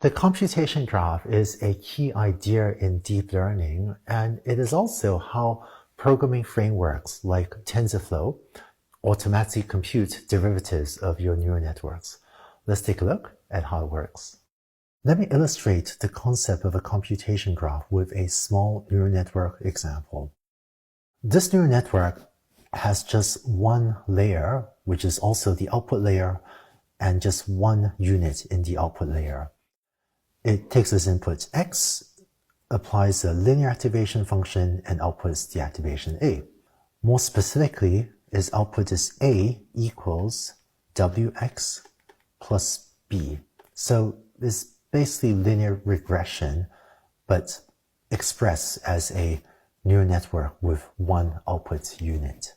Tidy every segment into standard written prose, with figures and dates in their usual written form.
The computation graph is a key idea in deep learning, and it is also how programming frameworks like TensorFlow automatically compute derivatives of your neural networks. Let's take a look at how it works. Let me illustrate the concept of a computation graph with a small neural network example. This neural network has just one layer, which is also the output layer, and just one unit in the output layer. It takes as input x, applies a linear activation function, and outputs the activation a. More specifically, its output is a equals wx plus b. So it's basically linear regression, but expressed as a neural network with one output unit.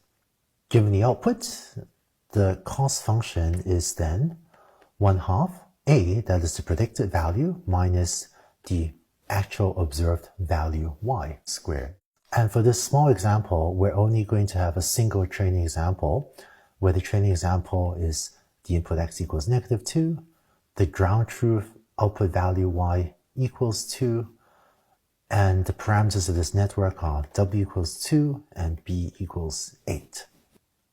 Given the output, the cost function is then 1/2 a, that is the predicted value, minus the actual observed value y squared. And for this small example, we're only going to have a single training example, where the training example is the input x equals -2, the ground truth output value y equals 2, and the parameters of this network are w equals 2 and b equals 8.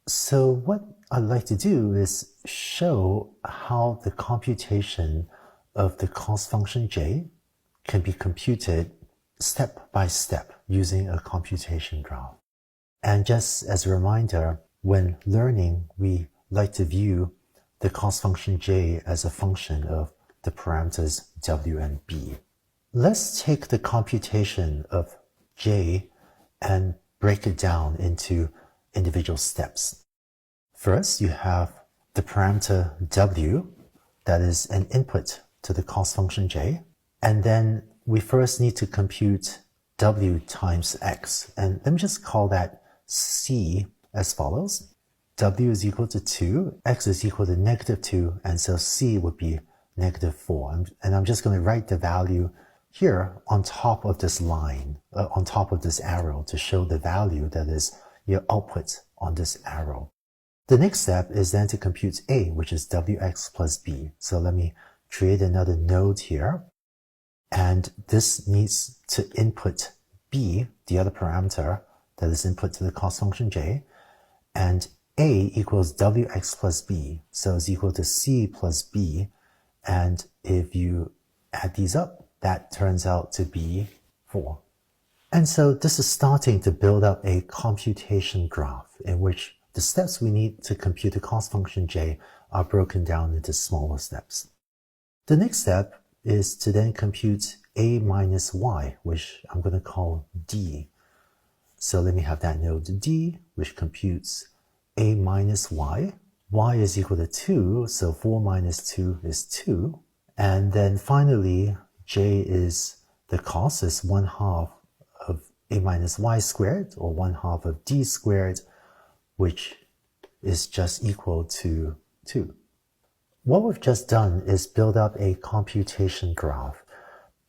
So what I'd like to do is show how the computation of the cost function j can be computed step by step using a computation graph. And just as a reminder, when learning, we like to view the cost function j as a function of the parameters w and b. Let's take the computation of j and break it down into individual steps. First, you have the parameter w, that is an input to the cost function j, and then we first need to compute w times x, and let me just call that c as follows. W is equal to 2, x is equal to -2, and so c would be -4. And I'm just going to write the value here on top of this line, on top of this arrow, to show the value that is your output on this arrow. The next step is then to compute a, which is wx plus b. So let me create another node here. And this needs to input b, the other parameter that is input to the cost function j. And a equals wx plus b. So it's equal to c plus b. And if you add these up, that turns out to be 4. And so this is starting to build up a computation graph in which the steps we need to compute the cost function j are broken down into smaller steps. The next step is to then compute a minus y, which I'm going to call d. So let me have that node d, which computes a minus y. Y is equal to 2, so 4 minus 2 is 2. And then finally, j is the cost, is 1/2 of a minus y squared, or 1/2 of d squared, which is just equal to 2. What we've just done is build up a computation graph.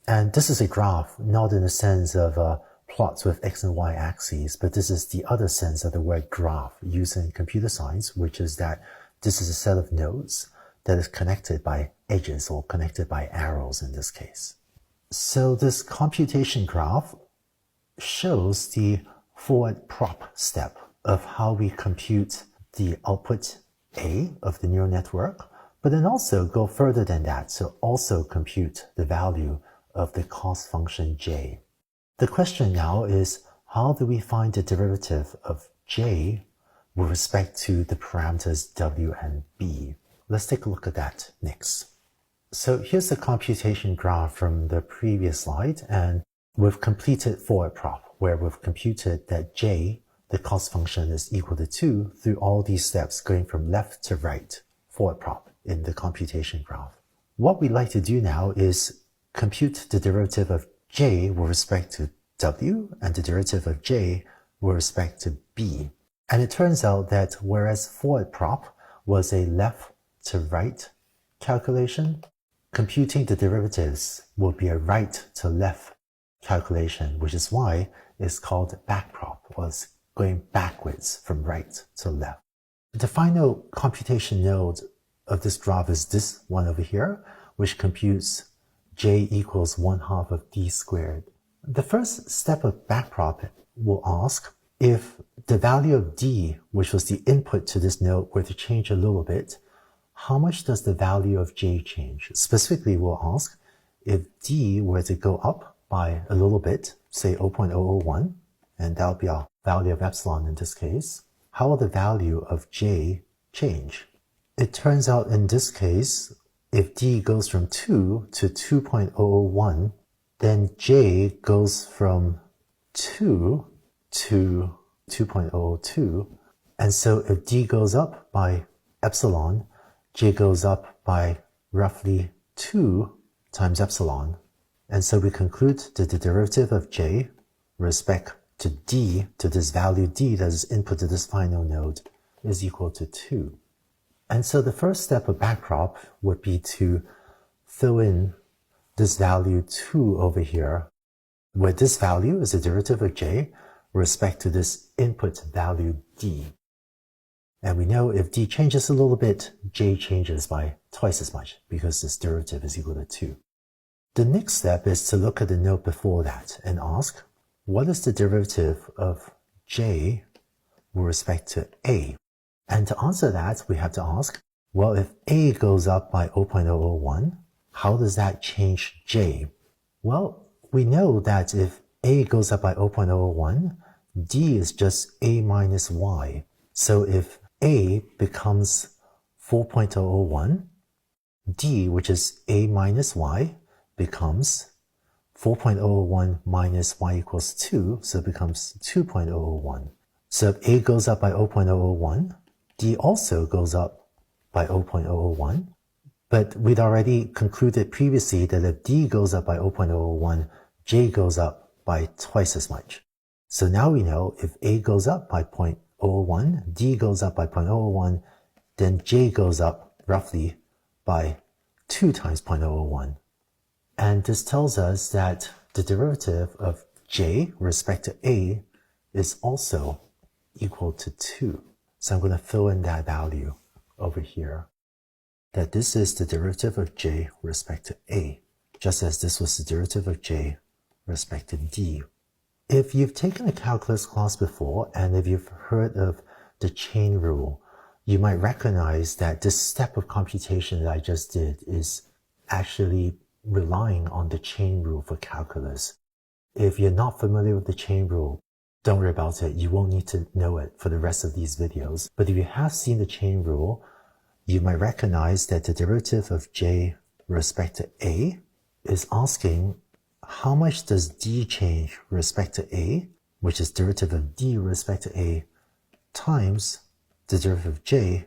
And this is a graph, not in the sense of plots with x and y axes, but this is the other sense of the word graph used in computer science, which is that this is a set of nodes that is connected by edges, or connected by arrows in this case. So this computation graph shows the forward prop step of how we compute the output a of the neural network, but then also go further than that, so also compute the value of the cost function j. The question now is, how do we find the derivative of j with respect to the parameters w and b? Let's take a look at that next. So here's the computation graph from the previous slide, and we've completed forward prop, where we've computed that j, the cost function, is equal to 2 through all these steps going from left to right, forward prop in the computation graph. What we'd like to do now is compute the derivative of j with respect to w and the derivative of j with respect to b. And it turns out that whereas forward prop was a left to right calculation, computing the derivatives will be a right to left calculation, which is why it's called back prop, or it's going backwards from right to left. The final computation node of this graph is this one over here, which computes j equals 1/2 of d squared. The first step of backprop will ask if the value of d, which was the input to this node, were to change a little bit, how much does the value of j change? Specifically, we'll ask if d were to go up by a little bit, say 0.001, and that'll be our value of epsilon in this case, how will the value of j change? It turns out in this case, if d goes from 2 to 2.001, then j goes from 2 to 2.002. And so if d goes up by epsilon, j goes up by roughly 2 times epsilon. And so we conclude that the derivative of j with respect to d, to this value d that is input to this final node, is equal to 2. And so the first step of backprop would be to fill in this value 2 over here, where this value is the derivative of j with respect to this input value d. And we know if d changes a little bit, j changes by twice as much because this derivative is equal to 2. The next step is to look at the node before that and ask, what is the derivative of j with respect to a? And to answer that, we have to ask, well, if a goes up by 0.001, how does that change j? Well, we know that if a goes up by 0.001, d is just a minus y. So if a becomes 4.001, d, which is a minus y, becomes 4.001 minus y equals 2, so it becomes 2.001. So if a goes up by 0.001, d also goes up by 0.001, but we'd already concluded previously that if d goes up by 0.001, j goes up by twice as much. So now we know if a goes up by 0.001, d goes up by 0.001, then j goes up roughly by 2 times 0.001. And this tells us that the derivative of j with respect to a is also equal to 2. So I'm going to fill in that value over here, that this is the derivative of j with respect to a, just as this was the derivative of j with respect to d. If you've taken a calculus class before, and if you've heard of the chain rule, you might recognize that this step of computation that I just did is actually relying on the chain rule for calculus. If you're not familiar with the chain rule, don't worry about it. You won't need to know it for the rest of these videos. But if you have seen the chain rule, you might recognize that the derivative of j with respect to a is asking how much does d change with respect to a, which is derivative of d with respect to a, times the derivative of j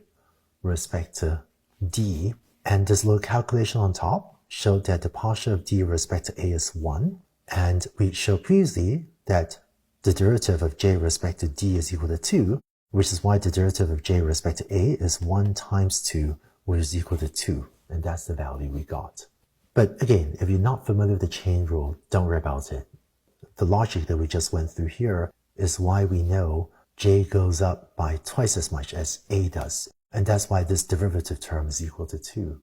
with respect to d. And this little calculation on top showed that the partial of d with respect to a is 1. And we showed previously that the derivative of j with respect to d is equal to 2, which is why the derivative of j with respect to a is 1 times 2, which is equal to 2. And that's the value we got. But again, if you're not familiar with the chain rule, don't worry about it. The logic that we just went through here is why we know j goes up by twice as much as a does. And that's why this derivative term is equal to 2.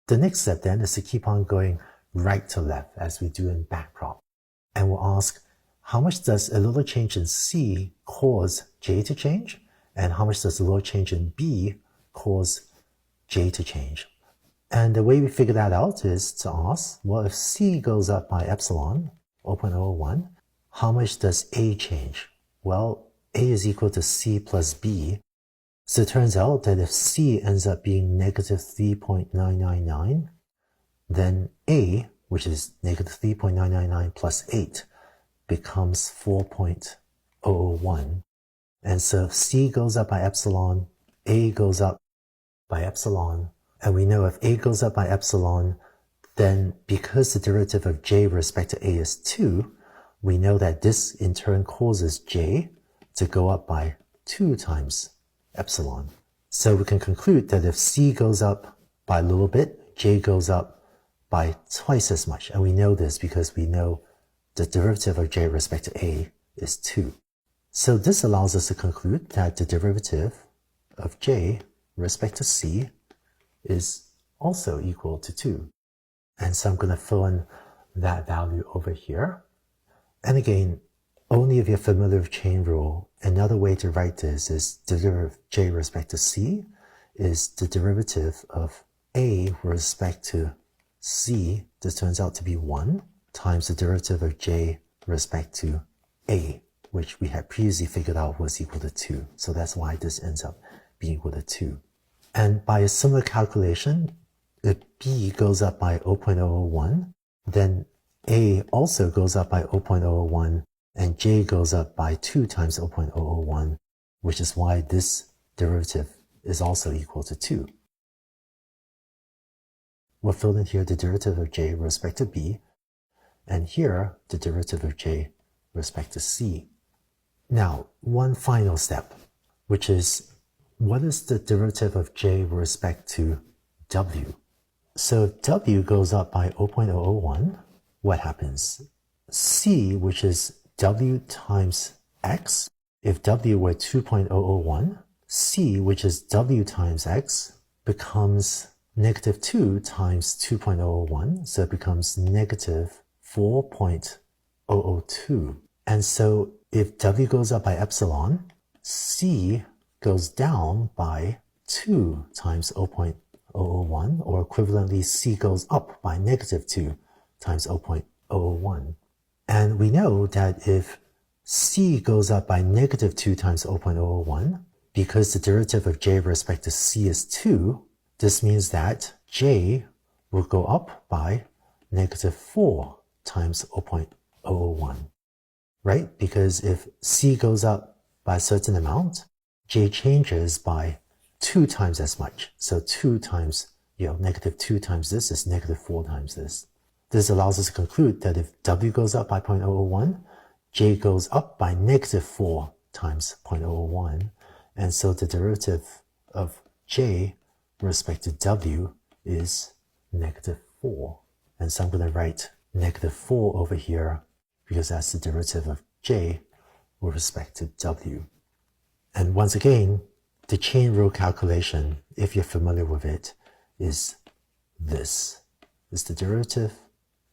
The next step then is to keep on going right to left as we do in backprop. And we'll ask, how much does a little change in C cause j to change? And how much does a little change in B cause j to change? And the way we figure that out is to ask, well, if C goes up by epsilon, 0.01, how much does A change? Well, A is equal to C plus B. So it turns out that if C ends up being negative 3.999, then A, which is negative 3.999 plus 8, becomes 4.001. And so if C goes up by epsilon, A goes up by epsilon. And we know if A goes up by epsilon, then because the derivative of j with respect to A is 2, we know that this in turn causes j to go up by 2 times epsilon. So we can conclude that if C goes up by a little bit, j goes up by twice as much. And we know this because we know the derivative of j with respect to A is 2. So this allows us to conclude that the derivative of j with respect to C is also equal to 2. And so I'm going to fill in that value over here. And again, only if you're familiar with chain rule, another way to write this is the derivative of j with respect to c is the derivative of a with respect to c. This turns out to be 1 times the derivative of j with respect to a, which we had previously figured out was equal to 2. So that's why this ends up being equal to 2. And by a similar calculation, if b goes up by 0.001, then a also goes up by 0.001, and j goes up by 2 times 0.001, which is why this derivative is also equal to 2. We'll fill in here the derivative of j with respect to b, and here the derivative of j with respect to c. Now, one final step, which is what is the derivative of j with respect to w? So if w goes up by 0.001, what happens? C, which is w times x, if w were 2.001, c, which is w times x, becomes negative 2 times 2.001, so it becomes negative 4.002. And so if w goes up by epsilon, c goes down by 2 times 0.001, or equivalently, c goes up by negative 2 times 0.001. And we know that if c goes up by negative 2 times 0.001, because the derivative of j with respect to c is 2, this means that j will go up by negative 4 times 0.001, right? Because if c goes up by a certain amount, j changes by 2 times as much. So 2 times, negative 2 times this is negative 4 times this. This allows us to conclude that if w goes up by 0.001, j goes up by negative 4 times 0.001. And so the derivative of j with respect to w is negative 4. And so I'm going to write negative 4 over here because that's the derivative of j with respect to w. And once again, the chain rule calculation, if you're familiar with it, is this. It's the derivative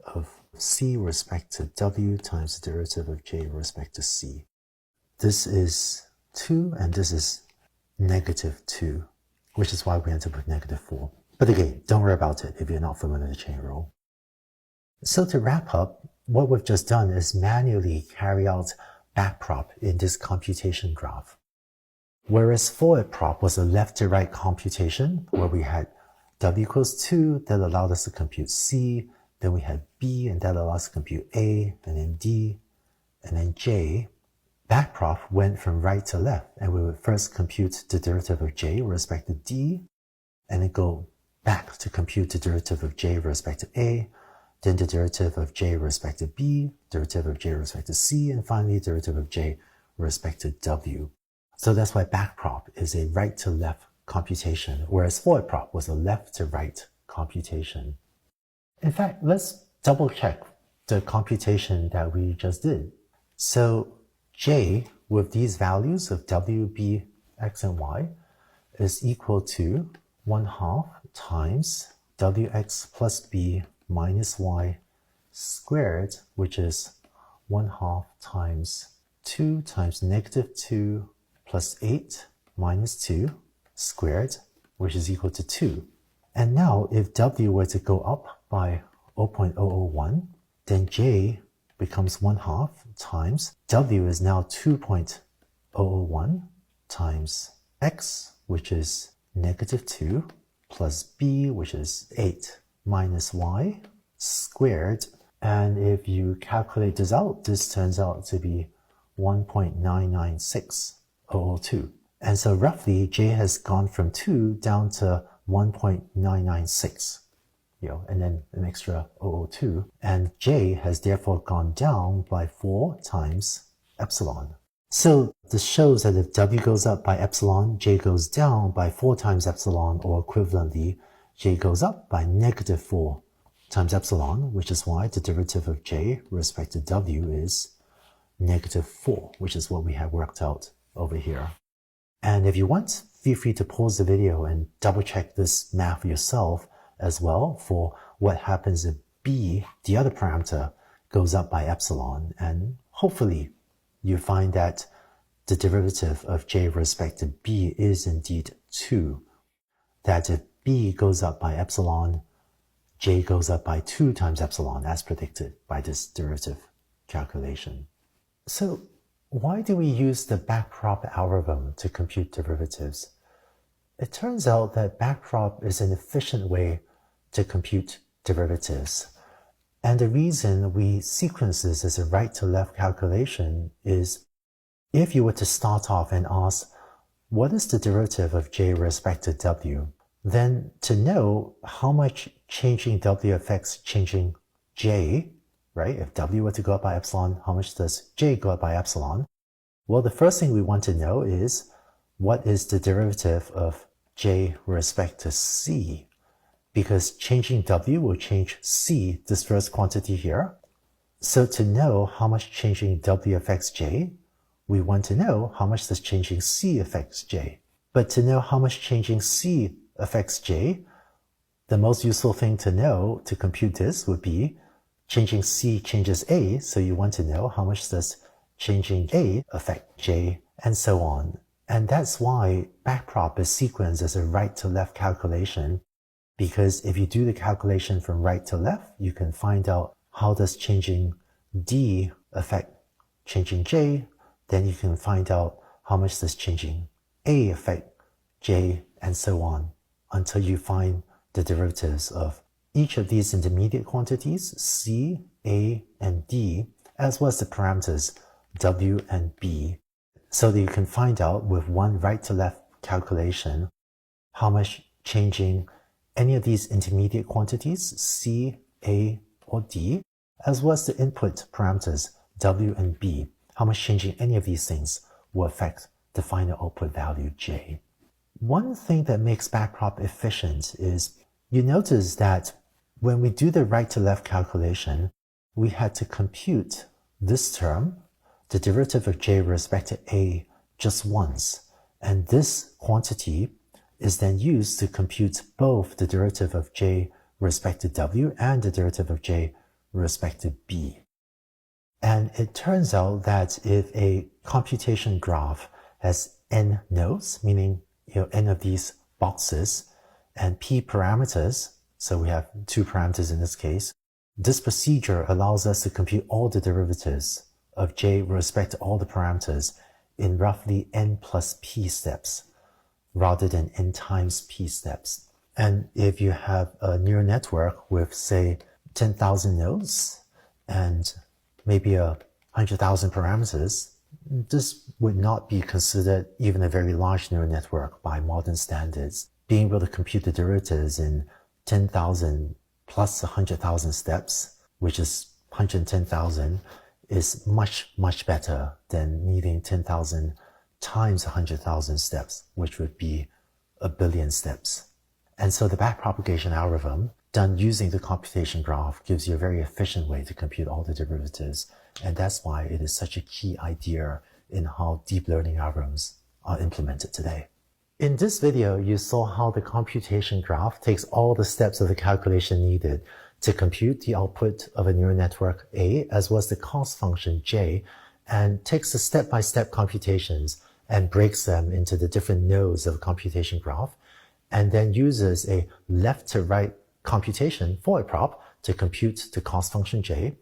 of c with respect to w times the derivative of j with respect to c. This is 2 and this is negative 2, which is why we end up with negative 4. But again, don't worry about it if you're not familiar with the chain rule. So to wrap up, what we've just done is manually carry out backprop in this computation graph. Whereas forward prop was a left to right computation where we had w equals 2 that allowed us to compute c, then we had b and that allowed us to compute a, and then d, and then j. Backprop went from right to left, and we would first compute the derivative of j with respect to d, and then go back to compute the derivative of j with respect to a, then the derivative of j with respect to b, derivative of j with respect to c, and finally derivative of j with respect to w. So that's why backprop is a right to left computation, whereas forward prop was a left to right computation. In fact, let's double check the computation that we just did. So j with these values of w, b, x, and y is equal to 1/2 times wx plus b minus y squared, which is 1/2 times 2 times negative 2 plus 8 minus 2 squared, which is equal to 2. And now if w were to go up by 0.001, then j becomes 1/2 times w is now 2.001 times x, which is negative 2, plus b, which is 8, minus y squared. And if you calculate this out, this turns out to be 1.996002. And so roughly j has gone from 2 down to 1.996. And then an extra 002, and j has therefore gone down by 4 times epsilon. So this shows that if w goes up by epsilon, j goes down by 4 times epsilon, or equivalently, j goes up by negative 4 times epsilon, which is why the derivative of j with respect to w is negative 4, which is what we have worked out over here. And if you want, feel free to pause the video and double check this math yourself as well for what happens if b, the other parameter, goes up by epsilon, and hopefully you find that the derivative of j with respect to b is indeed 2. That if b goes up by epsilon, j goes up by 2 times epsilon, as predicted by this derivative calculation. So why do we use the backprop algorithm to compute derivatives? It turns out that backprop is an efficient way to compute derivatives. And the reason we sequence this as a right-to-left calculation is if you were to start off and ask, what is the derivative of j with respect to w? Then to know how much changing w affects changing j, right? If w were to go up by epsilon, how much does j go up by epsilon? Well, the first thing we want to know is what is the derivative of j with respect to c? Because changing w will change c, this first quantity here. So to know how much changing w affects j, we want to know how much does changing c affects j. But to know how much changing c affects j, the most useful thing to know to compute this would be changing c changes a, so you want to know how much does changing a affect j, and so on. And that's why backprop is sequenced as a right-to-left calculation, because if you do the calculation from right to left, you can find out how does changing d affect changing j, then you can find out how much does changing a affect j, and so on, until you find the derivatives of each of these intermediate quantities, c, a, and d, as well as the parameters w and b, so that you can find out with one right-to-left calculation how much changing any of these intermediate quantities, c, a, or d, as well as the input parameters w and b, how much changing any of these things will affect the final output value j. One thing that makes backprop efficient is you notice that when we do the right-to-left calculation, we had to compute this term, the derivative of j with respect to a, just once, and this quantity is then used to compute both the derivative of j with respect to w and the derivative of j with respect to b. And it turns out that if a computation graph has n nodes, meaning n of these boxes, and p parameters, so we have 2 parameters in this case, this procedure allows us to compute all the derivatives of j with respect to all the parameters in roughly n plus p steps, rather than n times p steps. And if you have a neural network with, say, 10,000 nodes and maybe 100,000 parameters, this would not be considered even a very large neural network by modern standards. Being able to compute the derivatives in 10,000 plus 100,000 steps, which is 110,000, is much, much better than needing 10,000 times 100,000 steps, which would be 1 billion steps. And so the backpropagation algorithm, done using the computation graph, gives you a very efficient way to compute all the derivatives. And that's why it is such a key idea in how deep learning algorithms are implemented today. In this video, you saw how the computation graph takes all the steps of the calculation needed to compute the output of a neural network A, as well as the cost function J, and takes the step-by-step computations and breaks them into the different nodes of a computation graph, and then uses a left-to-right computation for a prop to compute the cost function J,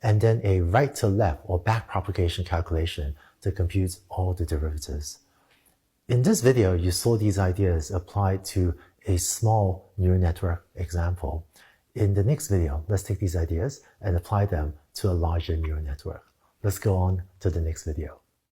and then a right-to-left or backpropagation calculation to compute all the derivatives. In this video, you saw these ideas applied to a small neural network example. In the next video, let's take these ideas and apply them to a larger neural network. Let's go on to the next video.